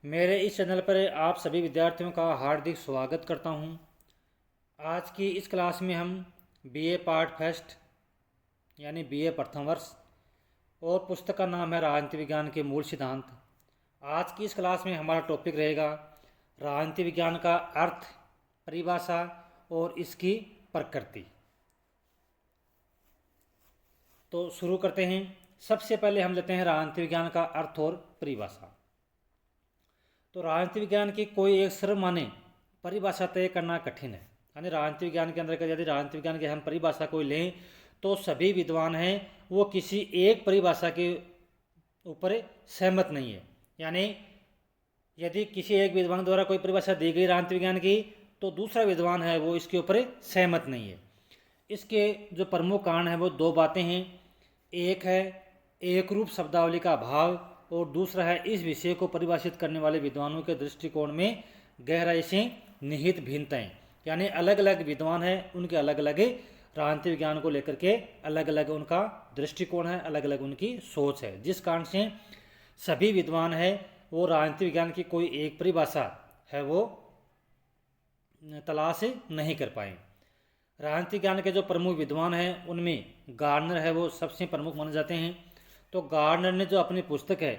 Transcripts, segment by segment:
मेरे इस चैनल पर आप सभी विद्यार्थियों का हार्दिक स्वागत करता हूं। आज की इस क्लास में हम बीए पार्ट फर्स्ट यानी बीए प्रथम वर्ष और पुस्तक का नाम है राजनीति विज्ञान के मूल सिद्धांत। आज की इस क्लास में हमारा टॉपिक रहेगा राजनीति विज्ञान का अर्थ, परिभाषा और इसकी प्रकृति। तो शुरू करते हैं। सबसे पहले हम लेते हैं राजनीति विज्ञान का अर्थ और परिभाषा। तो राजनीति विज्ञान की कोई एक सर्वमान्य परिभाषा तय करना कठिन है। यानी राजनीति विज्ञान के अंदर यदि राजनीति विज्ञान की हम परिभाषा कोई लें तो सभी विद्वान हैं वो किसी एक परिभाषा के ऊपर सहमत नहीं है। यानी यदि किसी एक विद्वान द्वारा कोई परिभाषा दी गई राजनीति विज्ञान की तो दूसरा विद्वान है वो इसके ऊपर सहमत नहीं है। इसके जो प्रमुख कारण हैं वो दो बातें हैं। एक है एक रूप शब्दावली का अभाव और दूसरा है इस विषय को परिभाषित करने वाले विद्वानों के दृष्टिकोण में गहराई से निहित भिन्नताएं। यानी अलग अलग विद्वान हैं, उनके अलग अलग राजनीति विज्ञान को लेकर के अलग अलग उनका दृष्टिकोण है, अलग अलग उनकी सोच है, जिस कारण से सभी विद्वान हैं वो राजनीति विज्ञान की कोई एक परिभाषा है वो तलाश नहीं कर पाए। राजनीति विज्ञान के जो प्रमुख विद्वान हैं उनमें गार्नर है वो सबसे प्रमुख माने जाते हैं। तो गार्नर ने जो अपनी पुस्तक है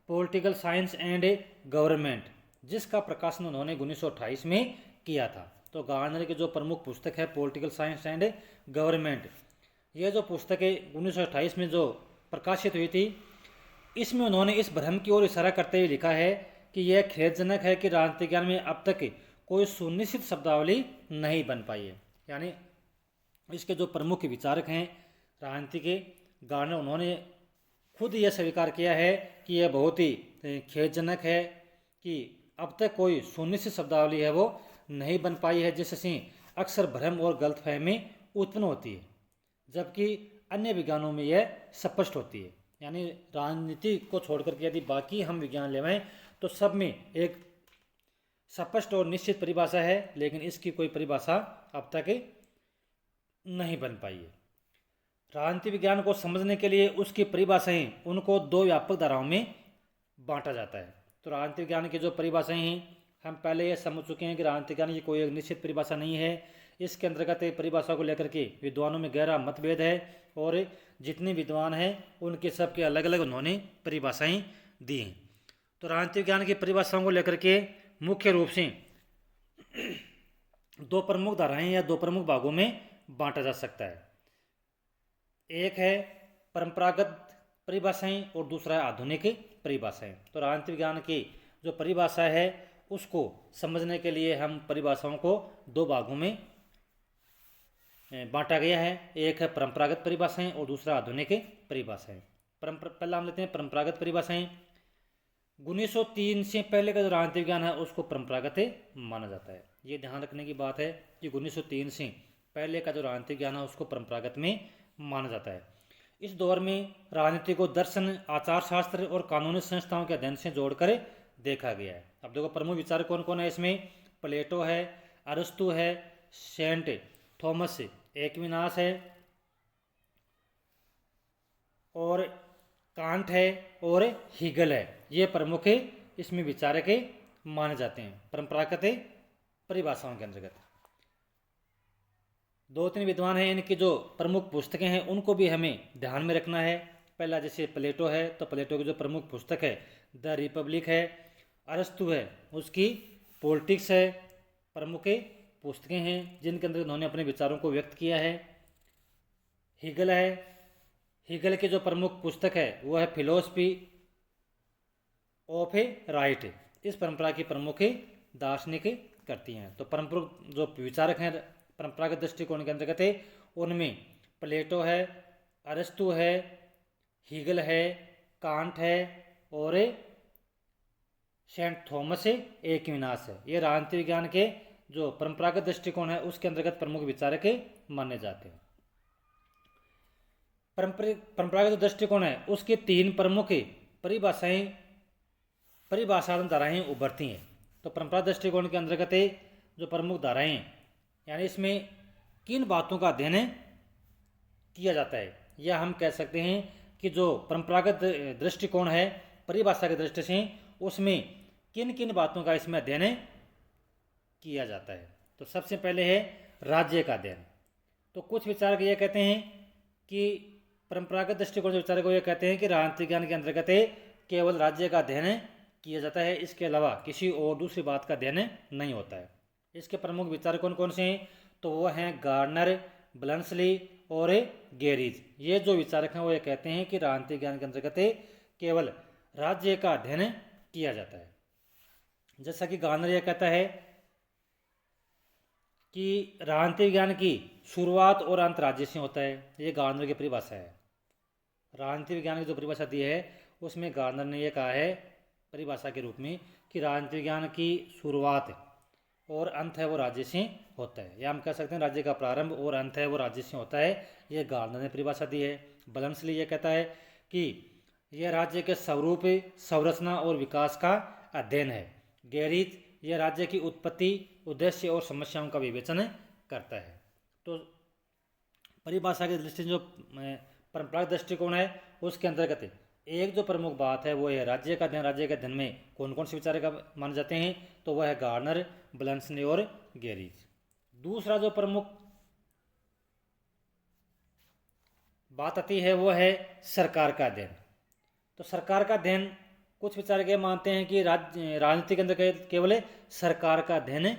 पॉलिटिकल साइंस एंड गवर्नमेंट, जिसका प्रकाशन उन्होंने 1928 में किया था। तो गार्नर की जो प्रमुख पुस्तक है पॉलिटिकल साइंस एंड गवर्नमेंट, यह जो पुस्तक है 1928 में जो प्रकाशित हुई थी, इसमें उन्होंने इस भ्रम की ओर इशारा करते हुए लिखा है कि यह खेदजनक है कि राजनीति विज्ञान में अब तक कोई सुनिश्चित शब्दावली नहीं बन पाई है। यानी इसके जो प्रमुख विचारक हैं राजनीति के गार्नर, उन्होंने खुद यह स्वीकार किया है कि यह बहुत ही खेदजनक है कि अब तक कोई सुनिश्चित शब्दावली है वो नहीं बन पाई है, जिससे अक्सर भ्रम और गलतफहमी उत्पन्न होती है, जबकि अन्य विज्ञानों में यह स्पष्ट होती है। यानी राजनीति को छोड़कर के यदि बाकी हम विज्ञान लेवें तो सब में एक स्पष्ट और निश्चित परिभाषा है, लेकिन इसकी कोई परिभाषा अब तक नहीं बन पाई है। राजनीति विज्ञान को समझने के लिए उसकी परिभाषाएं उनको दो व्यापक धाराओं में बांटा जाता है। तो राजनीति विज्ञान की जो परिभाषाएं हैं हम पहले ये समझ चुके हैं कि राजनीति विज्ञान की कोई एक निश्चित परिभाषा नहीं है। इसके अंतर्गत परिभाषा को लेकर के विद्वानों में गहरा मतभेद है और जितने विद्वान हैं उनके सबके अलग अलग उन्होंने परिभाषाएं दी हैं। तो राजनीति विज्ञान की परिभाषाओं को लेकर के मुख्य रूप से दो प्रमुख धाराएं या दो प्रमुख भागों में बांटा जा सकता है। एक है परंपरागत परिभाषाएं और दूसरा है आधुनिक परिभाषाएं। तो राजनीति विज्ञान की जो परिभाषा है उसको समझने के लिए हम परिभाषाओं को दो भागों में बांटा गया है। एक है परंपरागत परिभाषाएं और दूसरा आधुनिक परिभाषाएं। पहला हम लेते हैं परंपरागत परिभाषाएं। 1903 से पहले का जो राजनीति विज्ञान है उसको परंपरागत माना जाता है। ये ध्यान रखने की बात है कि 1903 से पहले का जो राजनीति विज्ञान है उसको परंपरागत में माना जाता है। इस दौर में राजनीति को दर्शन, आचार शास्त्र और कानूनी संस्थाओं के अध्ययन से जोड़कर देखा गया है। अब देखो प्रमुख विचारक कौन कौन है इसमें। प्लेटो है, अरस्तु है, सेंट थॉमस एक्विनास है और कांट है और हीगल है। ये प्रमुख इसमें विचारक माने जाते हैं परंपरागत परिभाषाओं के अंतर्गत। दो तीन विद्वान हैं, इनकी जो प्रमुख पुस्तकें हैं उनको भी हमें ध्यान में रखना है। पहला जैसे प्लेटो है तो प्लेटो की जो प्रमुख पुस्तक है द रिपब्लिक है। अरस्तु है उसकी पॉलिटिक्स है। प्रमुख पुस्तकें हैं जिनके अंदर उन्होंने अपने विचारों को व्यक्त किया है। हीगल है, हीगल की जो प्रमुख पुस्तक है वो है फिलोसफी ऑफ ए राइट। इस परंपरा की प्रमुख दार्शनिक करती हैं। तो परंपरा जो विचारक हैं परंपरागत दृष्टिकोण के अंतर्गत है उनमें प्लेटो है, अरस्तु है, हीगल है, कांट है और सेंट थॉमस एक्विनास है। ये राजनीति विज्ञान के जो परंपरागत दृष्टिकोण है उसके अंतर्गत प्रमुख विचारक माने जाते हैं। परंपरागत दृष्टिकोण है उसके तीन प्रमुख परिभाषात्मक धाराएं उभरती हैं। तो परंपरागत दृष्टिकोण के अंतर्गत जो प्रमुख धाराएं यानी इसमें किन बातों का अध्ययन किया जाता है, या हम कह सकते हैं कि जो परंपरागत दृष्टिकोण है परिभाषा की दृष्टि से उसमें किन किन बातों का इसमें अध्ययन किया जाता है। तो सबसे पहले है राज्य का अध्ययन। तो कुछ विचारक ये कहते हैं कि परंपरागत दृष्टिकोण से विचारक ये कहते हैं कि राजनीति विज्ञान के अंतर्गत केवल राज्य का अध्ययन किया जाता है, इसके अलावा किसी और दूसरी बात का अध्ययन नहीं होता है। इसके प्रमुख विचारक कौन कौन से हैं? तो वो हैं गार्डनर, ब्लंसली और गेरिज। ये जो विचारक हैं वो ये कहते हैं कि राजनीति विज्ञान के अंतर्गत केवल राज्य का अध्ययन किया जाता है। जैसा कि गार्डनर ये कहता है कि राजनीति विज्ञान की शुरुआत और अंत राज्य से होता है। ये गार्डनर की परिभाषा है। राजनीति विज्ञान की जो परिभाषा दी है उसमें गार्डनर ने यह कहा है परिभाषा के रूप में कि राजनीति विज्ञान की शुरुआत और अंत है वो राज्य से होता है, या हम कह सकते हैं राज्य का प्रारंभ और अंत है वो राज्य से होता है। ये गार्डनर ने परिभाषा दी है। ब्लंसली ये कहता है कि यह राज्य के स्वरूप, संरचना और विकास का अध्ययन है। गेरिज यह राज्य की उत्पत्ति, उद्देश्य और समस्याओं का विवेचन करता है। तो परिभाषा की दृष्टि से जो परंपरागत दृष्टिकोण है उसके अंतर्गत एक जो प्रमुख बात है वो है राज्य का अध्ययन। राज्य के अध्ययन में कौन कौन से विचारक माने जाते हैं? तो वह है गार्डनर, ब्लंसली और गेरिज। दूसरा जो प्रमुख बात आती है वो है सरकार का अध्ययन। तो सरकार का अध्ययन कुछ विचारक ये मानते हैं कि राजनीति के अंदर केवल सरकार का अध्ययन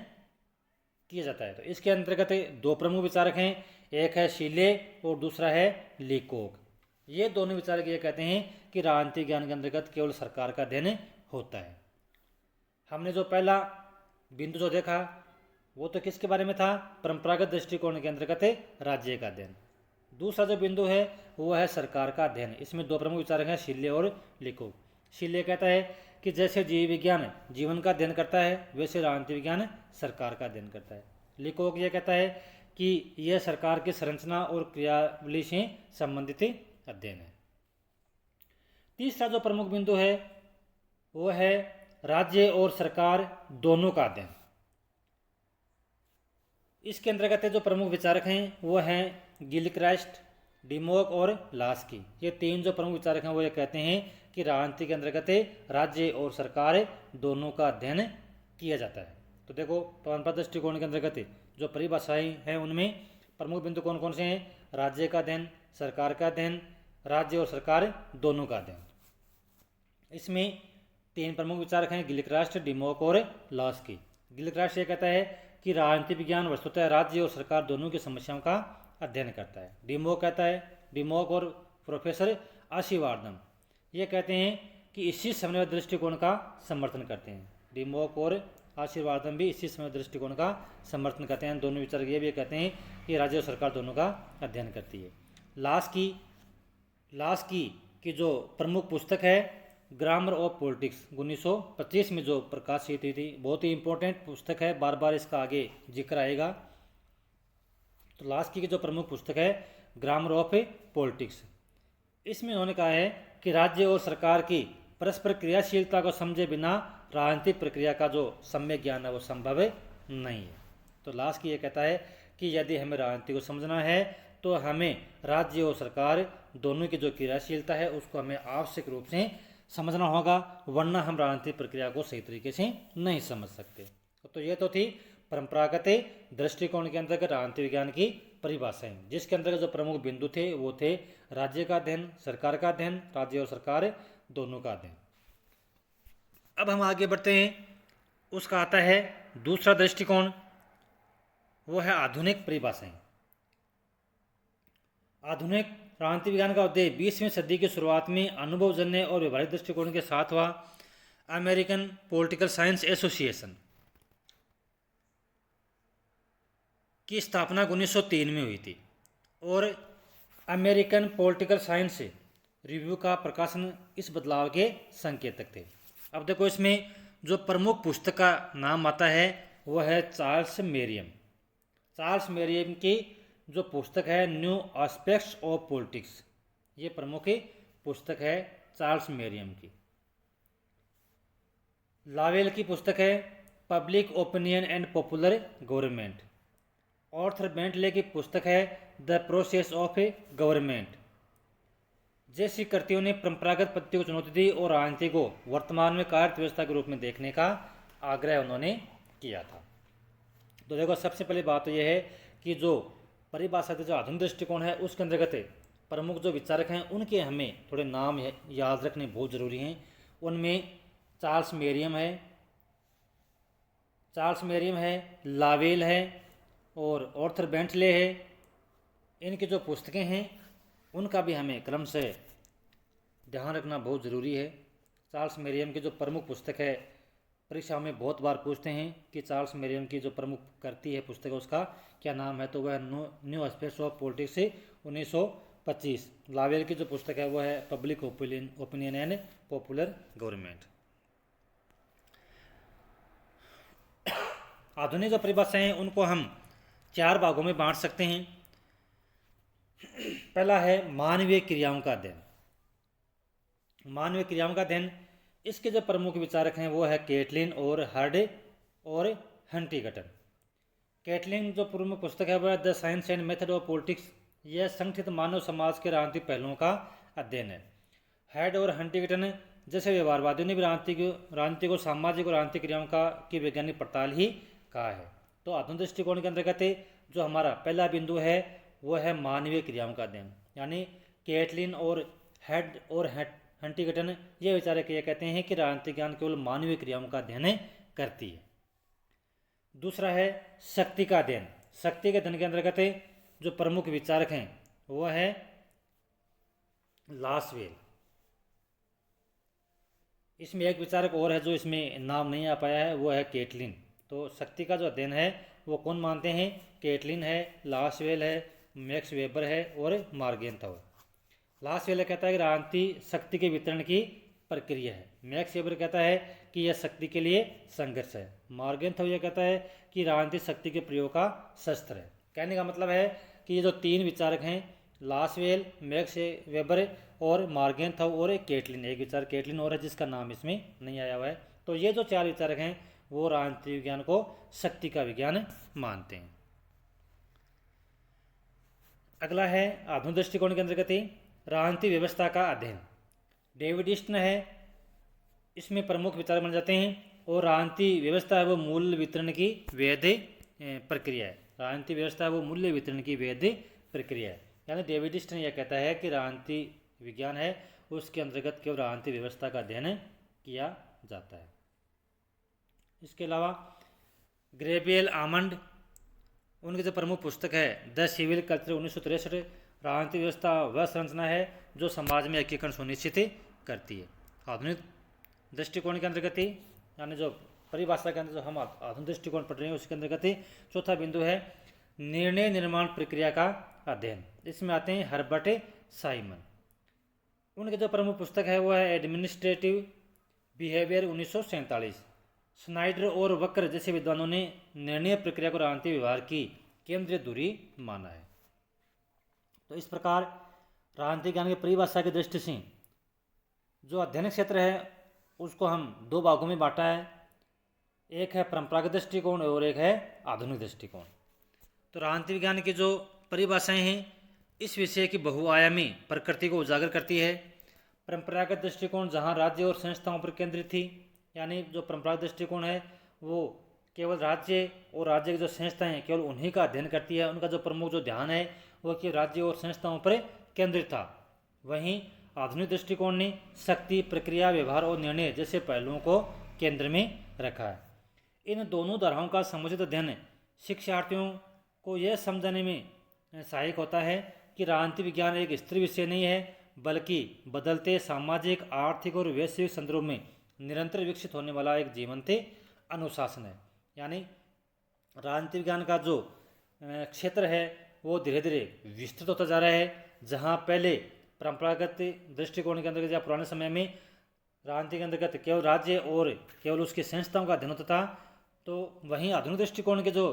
किया जाता है। तो इसके अंतर्गत दो प्रमुख विचारक हैं, एक है शीले और दूसरा है लीकोक। ये दोनों विचारक ये कहते हैं कि राजनीति ज्ञान के अंतर्गत केवल सरकार का अध्ययन होता है। हमने जो पहला बिंदु जो देखा वो तो किसके बारे में था? परंपरागत दृष्टिकोण के अंतर्गत राज्य का अध्ययन। दूसरा जो बिंदु है वो है सरकार का अध्ययन। इसमें दो प्रमुख विचारक हैं, शीले और लीकोक। शीले कहता है कि जैसे जीव विज्ञान जीवन का अध्ययन करता है वैसे राजनीति विज्ञान सरकार का अध्ययन करता है। लीकोक ये कहता है कि यह सरकार की संरचना और क्रियावली से संबंधित अध्ययन है। तीसरा जो प्रमुख बिंदु है वो है राज्य और सरकार दोनों का अध्ययन। इसके अंतर्गत जो प्रमुख विचारक हैं वो हैं गिलक्रास्ट, डिमोक और लास्की। ये तीन जो प्रमुख विचारक हैं वो ये कहते हैं कि राजनीति के अंतर्गत राज्य और सरकार दोनों का अध्ययन किया जाता है। तो देखो परंपरा दृष्टिकोण के अंतर्गत जो परिभाषाएं हैं उनमें प्रमुख बिंदु कौन कौन से हैं? राज्य का अध्ययन, सरकार का अध्ययन, राज्य और सरकार दोनों का अध्ययन। इसमें तीन प्रमुख विचारक हैं, गिलक्रास्ट, डिमोक और लास्की। गिलक्रास्ट ये कहता है कि राजनीति विज्ञान वस्तुतः राज्य और सरकार दोनों की समस्याओं का अध्ययन करता है। डिमोक और प्रोफेसर आशीर्वादम ये कहते हैं कि इसी समन्वय दृष्टिकोण का समर्थन करते हैं। डिमोक और आशीर्वादम भी इसी समन्वय दृष्टिकोण का समर्थन करते हैं। दोनों विचारक ये भी कहते हैं कि राज्य और सरकार दोनों का अध्ययन करती है। लास्की की जो प्रमुख पुस्तक है ग्रामर ऑफ पॉलिटिक्स 1925 में जो प्रकाशित हुई थी, बहुत ही इंपॉर्टेंट पुस्तक है, बार बार इसका आगे जिक्र आएगा। तो लास्की की जो प्रमुख पुस्तक है ग्रामर ऑफ पॉलिटिक्स, इसमें उन्होंने कहा है कि राज्य और सरकार की परस्पर क्रियाशीलता को समझे बिना राजनीतिक प्रक्रिया का जो सम्यक ज्ञान है वो संभव नहीं है। तो लास्की ये कहता है कि यदि हमें राजनीति को समझना है तो हमें राज्य और सरकार दोनों की जो क्रियाशीलता है उसको हमें आवश्यक रूप से समझना होगा, वरना हम राजनीतिक प्रक्रिया को सही तरीके से नहीं समझ सकते। तो ये तो थी परंपरागत दृष्टिकोण के अंतर्गत राजनीति विज्ञान की परिभाषाएं, जिसके अंतर्गत जो प्रमुख बिंदु थे वो थे राज्य का अध्ययन, सरकार का अध्ययन, राज्य और सरकार दोनों का अध्ययन। अब हम आगे बढ़ते हैं, उसका आता है दूसरा दृष्टिकोण, वो है आधुनिक परिभाषाएं। आधुनिक राजनीति विज्ञान का उद्देश्य 20वीं सदी की शुरुआत में अनुभवजन्य और व्यवहारिक दृष्टिकोण के साथ हुआ। अमेरिकन पॉलिटिकल साइंस एसोसिएशन की स्थापना 1903 में हुई थी और अमेरिकन पॉलिटिकल साइंस रिव्यू का प्रकाशन इस बदलाव के संकेतक थे। अब देखो इसमें जो प्रमुख पुस्तक का नाम आता है वह है चार्ल्स मेरियम। चार्ल्स मेरियम की जो पुस्तक है न्यू एस्पेक्ट्स ऑफ पॉलिटिक्स, ये प्रमुख पुस्तक है चार्ल्स मेरियम की। लावेल की पुस्तक है public opinion and popular government. Arthur Bentley की पुस्तक है द प्रोसेस ऑफ गवर्नमेंट। जैसी कृतियों ने परंपरागत पद्धति को चुनौती दी और राजनीति को वर्तमान में कार्य व्यवस्था के रूप में देखने का आग्रह उन्होंने किया था। तो देखो, सबसे पहली बात तो यह है कि जो परिभाषा जो आधुनिक दृष्टिकोण है उसके अंतर्गत प्रमुख जो विचारक हैं उनके हमें थोड़े नाम याद रखने बहुत ज़रूरी हैं। उनमें चार्ल्स मेरियम है, लावेल है और ऑर्थर बेंटले है। इनकी जो पुस्तकें हैं उनका भी हमें क्रम से ध्यान रखना बहुत ज़रूरी है। चार्ल्स मेरियम की जो प्रमुख पुस्तक है, परीक्षा में बहुत बार पूछते हैं कि चार्ल्स मेरियम की जो प्रमुख करती है पुस्तक है उसका क्या नाम है, तो वह न्यू एस्पेक्ट्स ऑफ पॉलिटिक्स से 1925। लावेल की जो पुस्तक है वो है public opinion and popular government. आधुनिक जो परिभाषाएं हैं उनको हम 4 भागों में बांट सकते हैं। पहला है मानवीय क्रियाओं का अध्ययन। मानवीय क्रियाओं का अध्ययन, इसके जो प्रमुख विचारक हैं वो है कैटलिन और हर्ड और हंटिंगटन। कैटलिन जो प्रमुख पुस्तक है वह the science and method of politics, यह संगठित मानव समाज के राजनीतिक पहलुओं का अध्ययन है। हेड और हंटिंगटन जैसे व्यवहारवादियों ने भी राजनीति को सामाजिक और राजनीतिक क्रियाओं की वैज्ञानिक पड़ताल ही कहा है। तो आधुनिक दृष्टिकोण के अंतर्गत जो हमारा पहला बिंदु है वो है मानवीय क्रियाओं का अध्ययन, यानी कैटलिन और हेड और हंटिंगटन ये विचारक ये कहते हैं कि राजनीतिक ज्ञान केवल मानवीय क्रियाओं का अध्ययन करती है। दूसरा है शक्ति का अध्ययन। शक्ति के अध्ययन के अंतर्गत जो प्रमुख विचारक हैं वो है लासवेल। इसमें एक विचारक और है जो इसमें नाम नहीं आ पाया है, वो है कैटलिन। तो शक्ति का जो अध्ययन है वो कौन मानते हैं? कैटलिन है, लासवेल है, मैक्स वेबर है और मार्गेनथाउ। लासवेल कहता है कि राजनीति शक्ति के वितरण की प्रक्रिया है। मैक्स वेबर कहता है कि यह शक्ति के लिए संघर्ष है। मार्गेनथाउ यह कहता है कि राजनीति शक्ति के प्रयोग का शस्त्र है। कहने का मतलब है कि ये जो 3 विचारक हैं, लासवेल, मैक्स वेबर और मार्गेनथाउ और कैटलिन, एक विचार कैटलिन और है जिसका नाम इसमें नहीं आया हुआ है, तो ये जो 4 विचारक हैं वो राजनीति विज्ञान को शक्ति का विज्ञान मानते हैं। अगला है आधुनिक दृष्टिकोण के अंतर्गत राजनीतिक व्यवस्था का अध्ययन। डेविड ईस्टन है इसमें प्रमुख विचार बन जाते हैं, और राजनीतिक व्यवस्था है वो मूल्य वितरण की वैध प्रक्रिया है। राजनीतिक व्यवस्था है वो मूल्य वितरण की वैध प्रक्रिया है। यानी डेविड ईस्टन यह कहता है कि राजनीतिक विज्ञान है उसके अंतर्गत केवल राजनीतिक व्यवस्था का अध्ययन किया जाता है। इसके अलावा ग्रेबियल आमंड, उनकी जो प्रमुख पुस्तक है द सिविल कल्चर 1963, राजनीतिक व्यवस्था वह संरचना है जो समाज में एकीकरण सुनिश्चित करती है। आधुनिक दृष्टिकोण के अंतर्गत यानी जो परिभाषा के अंदर जो हम आधुनिक दृष्टिकोण पढ़ रहे हैं उसके अंतर्गत चौथा बिंदु है निर्णय निर्माण प्रक्रिया का अध्ययन। इसमें आते हैं हर्बर्ट साइमन। उनके जो प्रमुख पुस्तक है वो है एडमिनिस्ट्रेटिव बिहेवियर 1947। स्नाइडर और वक्र जैसे विद्वानों ने निर्णय प्रक्रिया को राजनीतिक व्यवहार की केंद्रीय धुरी माना है। तो इस प्रकार राजनीतिक ज्ञान की परिभाषा की दृष्टि से जो अध्ययन क्षेत्र है उसको हम 2 भागों में बांटा है। एक है परंपरागत दृष्टिकोण और एक है आधुनिक दृष्टिकोण। तो राजनीतिक विज्ञान की जो परिभाषाएं हैं इस विषय की बहुआयामी प्रकृति को उजागर करती है। परंपरागत दृष्टिकोण जहां राज्य और संस्थाओं पर केंद्रित थी, यानी जो परंपरागत दृष्टिकोण है वो केवल राज्य और राज्य की जो संस्थाएं हैं केवल उन्हीं का अध्ययन करती है। उनका जो प्रमुख जो ध्यान है वो कि राज्य और संस्थाओं पर केंद्रित था। वहीं आधुनिक दृष्टिकोण ने शक्ति, प्रक्रिया, व्यवहार और निर्णय जैसे पहलुओं को केंद्र में रखा है। इन दोनों धाराओं का समुचित अध्ययन शिक्षार्थियों को यह समझाने में सहायक होता है कि राजनीतिक विज्ञान एक स्थिर विषय नहीं है, बल्कि बदलते सामाजिक, आर्थिक और वैश्विक संदर्भ में निरंतर विकसित होने वाला एक जीवंत अनुशासन है। यानी राजनीतिक विज्ञान का जो क्षेत्र है वो धीरे धीरे विस्तृत होता जा रहा है। जहाँ पहले परंपरागत दृष्टिकोण के अंतर्गत या पुराने समय में राजनीति के अंतर्गत केवल राज्य और केवल उसकी संस्थाओं का अध्ययन होता था, तो वहीं आधुनिक दृष्टिकोण के जो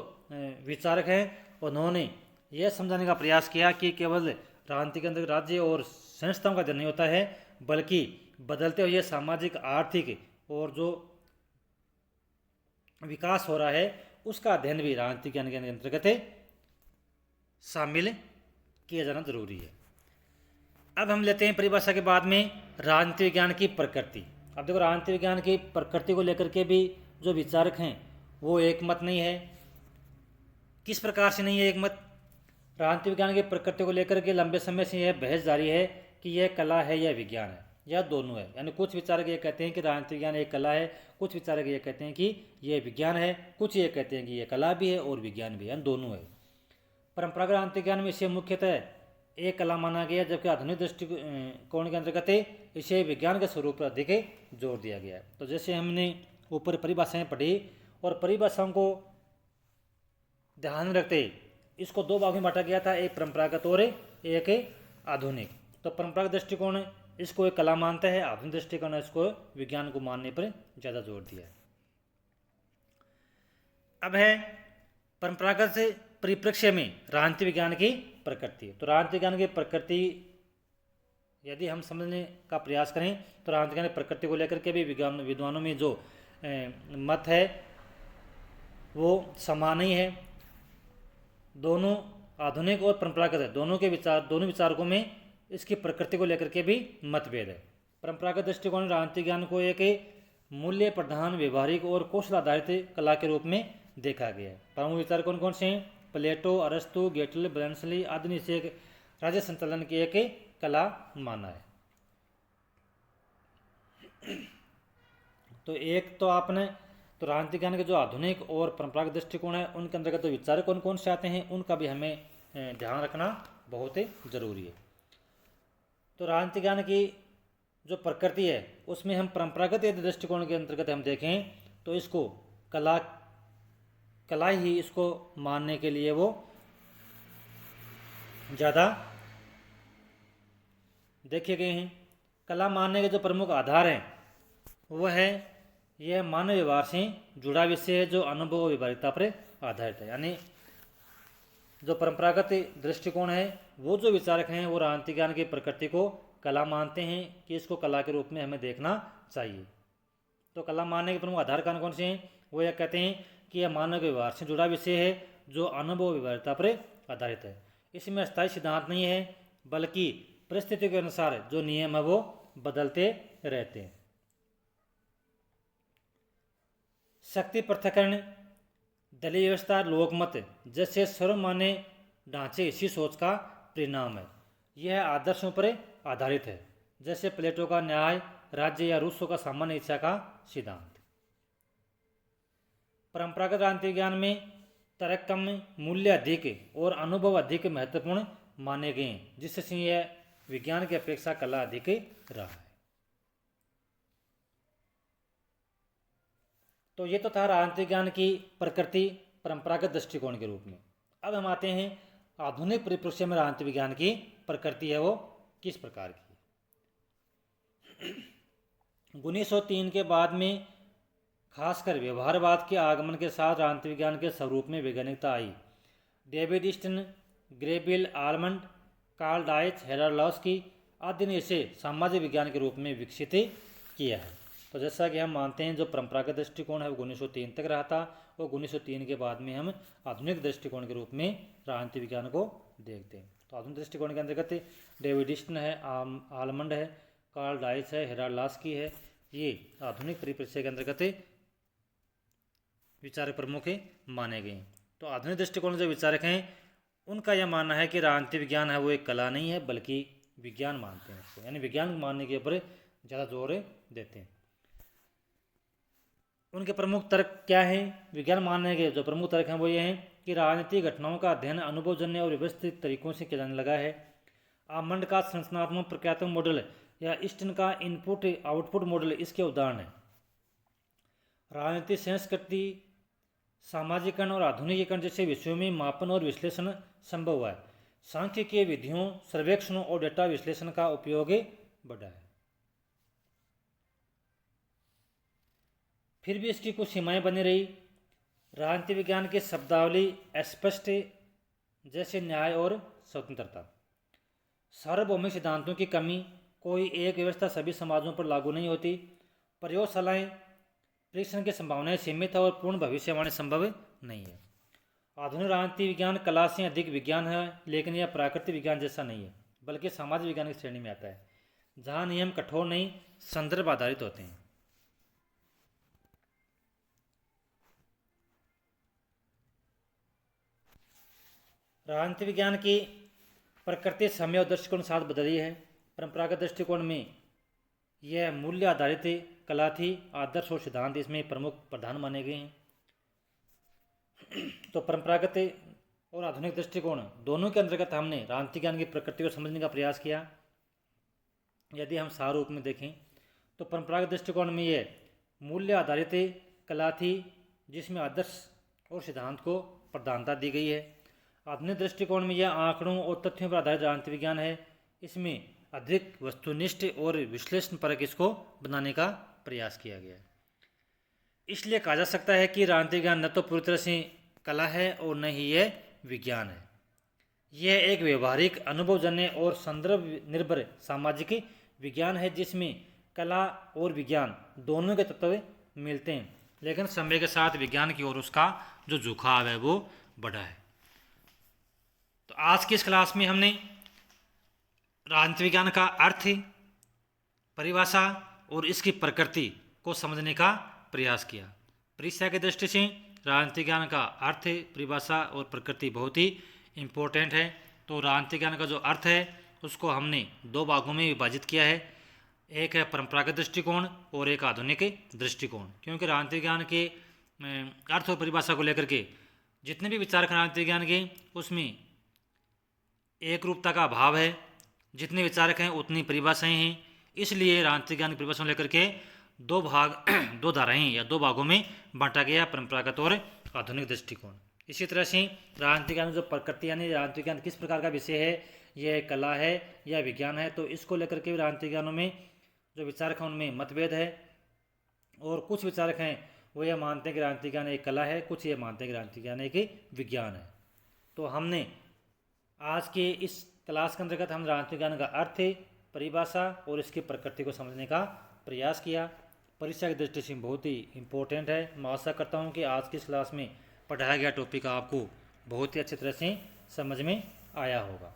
विचारक हैं उन्होंने यह समझाने का प्रयास किया कि केवल राजनीति के अंतर्गत राज्य और संस्थाओं का अध्ययन नहीं होता है, बल्कि बदलते हुए सामाजिक, आर्थिक और जो विकास हो रहा है उसका अध्ययन भी राजनीतिक ज्ञान के अंतर्गत शामिल किया जाना जरूरी है। अब हम लेते हैं परिभाषा के बाद में राजनीति विज्ञान की प्रकृति। अब देखो, राजनीति विज्ञान की प्रकृति को लेकर के भी जो विचारक हैं वो एक मत नहीं है। किस प्रकार से नहीं है एक मत? राजनीति विज्ञान की प्रकृति को लेकर के लंबे समय से यह बहस जारी है कि यह कला है या विज्ञान है या दोनों है। यानी कुछ विचारक ये कहते हैं कि राजनीति विज्ञान एक कला है, कुछ विचारक ये कहते हैं कि यह विज्ञान है, कुछ ये कहते हैं कि यह कला भी है और विज्ञान भी है, यानी दोनों है। परंपरागत राजनीति विज्ञान में इसे मुख्यतः एक कला माना गया, जबकि आधुनिक दृष्टिकोण के अंतर्गत इसे विज्ञान के स्वरूप पर अधिक जोर दिया गया है। तो जैसे हमने ऊपर परिभाषाएं पढ़ी और परिभाषाओं को ध्यान में रखते इसको दो भाग में बांटा गया था, एक परंपरागत और एक आधुनिक। तो परंपरागत दृष्टिकोण इसको एक कला मानता है, आधुनिक दृष्टिकोण इसको विज्ञान को मानने पर ज़्यादा जोर दिया है। अब है परंपरागत परिप्रेक्ष्य में राजनीति विज्ञान की प्रकृति। तो राजनीति विज्ञान की प्रकृति यदि हम समझने का प्रयास करें तो राजनीति विज्ञान की प्रकृति को लेकर के भी विद्वानों में जो मत है वो समान ही है। दोनों आधुनिक और परंपरागत है, दोनों विचारकों में इसकी प्रकृति को लेकर के भी मतभेद है। परंपरागत दृष्टिकोण राजनीति विज्ञान को एक मूल्य प्रधान, व्यवहारिक और कौशल आधारित कला के रूप में देखा गया है। प्रमुख विचार कौन कौन से हैं? प्लेटो, अरस्तु, गेटल, ब्रैनसली आदि ने इसे राज्य संचालन की एक कला माना है। तो एक तो आपने तो राजनीति विज्ञान के जो आधुनिक और परंपरागत दृष्टिकोण है उनके अंतर्गत तो विचारक कौन कौन से आते हैं उनका भी हमें ध्यान रखना बहुत जरूरी है। तो राजनीति विज्ञान की जो प्रकृति है उसमें हम परंपरागत दृष्टिकोण के अंतर्गत हम देखें तो इसको कला ही इसको मानने के लिए वो ज़्यादा देखे गए हैं। कला मानने के जो प्रमुख आधार हैं वह है यह मानव व्यवहार से जुड़ा विषय है जो अनुभव और व्यवहारिकता पर आधारित है। यानी जो परंपरागत दृष्टिकोण है वो जो विचारक हैं वो राजनीति विज्ञान की प्रकृति को कला मानते हैं कि इसको कला के रूप में हमें देखना चाहिए। तो कला मानने के प्रमुख आधार कौन से हैं? वो यह कहते हैं कि यह मानव के व्यवहार से जुड़ा विषय है जो अनुभव और व्यवहारिकता पर आधारित है। इसमें अस्थायी सिद्धांत नहीं है बल्कि परिस्थिति के अनुसार जो नियम है वो बदलते रहते हैं। शक्ति पृथक्करण, दलीय व्यवस्था, लोकमत जैसे सर्वमान्य ढांचे इसी सोच का परिणाम है। यह आदर्शों पर आधारित है, जैसे प्लेटो का न्याय राज्य या रूसो का सामान्य इच्छा का सिद्धांत। परंपरागत राजनीति विज्ञान में तर्क कम, मूल्य अधिक और अनुभव अधिक महत्वपूर्ण माने गए हैं, जिससे यह विज्ञान की अपेक्षा कला अधिक रहा है। तो ये तो था राजनीति विज्ञान की प्रकृति परंपरागत दृष्टिकोण के रूप में। अब हम आते हैं आधुनिक परिप्रेक्ष्य में राजनीति विज्ञान की प्रकृति है वो किस प्रकार की। 1903 के बाद में खासकर व्यवहारवाद के आगमन के साथ राजनीति विज्ञान के स्वरूप में वैज्ञानिकता आई। David Easton, Gabriel, Almond, Karl Deutsch, हेराल्डोस्की आदि ने इसे सामाजिक विज्ञान के रूप में विकसित किया है। तो जैसा कि हम मानते हैं जो परंपरागत दृष्टिकोण है वो 1903 तक रहा था और 1903 के बाद में हम आधुनिक दृष्टिकोण के रूप में राजनीति विज्ञान को देखते हैं। तो आधुनिक दृष्टिकोण के अंतर्गत डेविड ईस्टन है, आलमंड है, कार्ल डाइच है, हेराल्डोस्की है, ये आधुनिक परिप्रेक्ष्य के अंतर्गत विचारक प्रमुख माने गए। तो आधुनिक दृष्टिकोण जो विचारक हैं उनका यह मानना है कि राजनीति विज्ञान है वो एक कला नहीं है बल्कि विज्ञान मानते हैं इसको, यानी विज्ञान मानने के ऊपर ज़्यादा जोर देते हैं। उनके प्रमुख तर्क क्या हैं? विज्ञान मानने के जो प्रमुख तर्क हैं वो ये हैं कि राजनीतिक घटनाओं का अध्ययन अनुभवजन्य और व्यवस्थित तरीकों से किया जाने लगा है। आलमंड का संरचनात्मक प्रक्रियात्मक मॉडल या ईस्टन का इनपुट आउटपुट मॉडल इसके उदाहरण है। राजनीति, संस्कृति, सामाजिकरण और आधुनिकीकरण जैसे विषयों में मापन और विश्लेषण संभव हुआ है। सांख्यिकीय विधियों, सर्वेक्षणों और डेटा विश्लेषण का उपयोग बढ़ा है। फिर भी इसकी कुछ सीमाएं बनी रही। राजनीति विज्ञान की शब्दावली अस्पष्ट जैसे न्याय और स्वतंत्रता, सार्वभौमिक सिद्धांतों की कमी, कोई एक व्यवस्था सभी समाजों पर लागू नहीं होती, प्रयोगशालाएं, परीक्षण की संभावनाएं सीमित है और पूर्ण भविष्यवाणी संभव नहीं है। आधुनिक राजनीति विज्ञान कला से अधिक विज्ञान है लेकिन यह प्राकृतिक विज्ञान जैसा नहीं है बल्कि सामाजिक विज्ञान की श्रेणी में आता है, जहाँ नियम कठोर नहीं संदर्भ आधारित होते हैं। राजनीति विज्ञान की प्रकृति समय और दृष्टिकोण के साथ बदली है। परंपरागत दृष्टिकोण में यह मूल्य आधारित कला थी, आदर्श और सिद्धांत इसमें प्रमुख प्रधान माने गए हैं। तो परंपरागत और आधुनिक दृष्टिकोण दोनों के अंतर्गत हमने राजनीति ज्ञान की प्रकृति को समझने का प्रयास किया। यदि हम सार रूप में देखें तो परंपरागत दृष्टिकोण में यह मूल्य आधारित कला थी, जिसमें आदर्श और सिद्धांत को प्रधानता दी गई है। आधुनिक दृष्टिकोण में यह आंकड़ों और तथ्यों पर आधारित राजनीति विज्ञान है। इसमें अधिक वस्तुनिष्ठ और विश्लेषण परक इसको बनाने का प्रयास किया गया है। इसलिए कहा जा सकता है कि राजनीति विज्ञान न तो पूरी तरह से कला है और न ही यह विज्ञान है। यह एक व्यवहारिक, अनुभवजन्य और संदर्भ निर्भर सामाजिक विज्ञान है, जिसमें कला और विज्ञान दोनों के तत्व मिलते हैं, लेकिन समय के साथ विज्ञान की ओर उसका जो झुकाव है वो बढ़ा है। तो आज की इस क्लास में हमने राजनीति विज्ञान का अर्थ, परिभाषा और इसकी प्रकृति को समझने का प्रयास किया। परीक्षा की दृष्टि से राजनीति विज्ञान का अर्थ, परिभाषा और प्रकृति बहुत ही इम्पोर्टेंट है। तो राजनीति विज्ञान का जो अर्थ है उसको हमने दो भागों में विभाजित किया है, एक है परंपरागत दृष्टिकोण और एक आधुनिक दृष्टिकोण। क्योंकि राजनीति विज्ञान के अर्थ और परिभाषा को लेकर के जितने भी विचारक राजनीति विज्ञान के उसमें एक रूपता का अभाव है। जितने विचारक हैं उतनी परिभाषाएं हैं, इसलिए राजनीति विज्ञान की परिभाषा लेकर के दो धाराएं या दो भागों में बांटा गया, परंपरागत और आधुनिक दृष्टिकोण। इसी तरह से राजनीति विज्ञान जो प्रकृति यानी राजनीति विज्ञान किस प्रकार का विषय है, यह कला है या विज्ञान है, तो इसको लेकर के राजनीति विज्ञानों में जो विचारक हैं उनमें मतभेद है। और कुछ विचारक हैं वो यह मानते हैं कि राजनीति विज्ञान एक कला है, कुछ ये मानते हैं कि राजनीति विज्ञान एक विज्ञान है। तो हमने आज के इस क्लास के अंतर्गत हम राजनीति विज्ञान का अर्थ, परिभाषा और इसकी प्रकृति को समझने का प्रयास किया। परीक्षा की दृष्टि से बहुत ही इम्पोर्टेंट है। मैं आशा करता हूँ कि आज की इस क्लास में पढ़ाया गया टॉपिक आपको बहुत ही अच्छी तरह से समझ में आया होगा।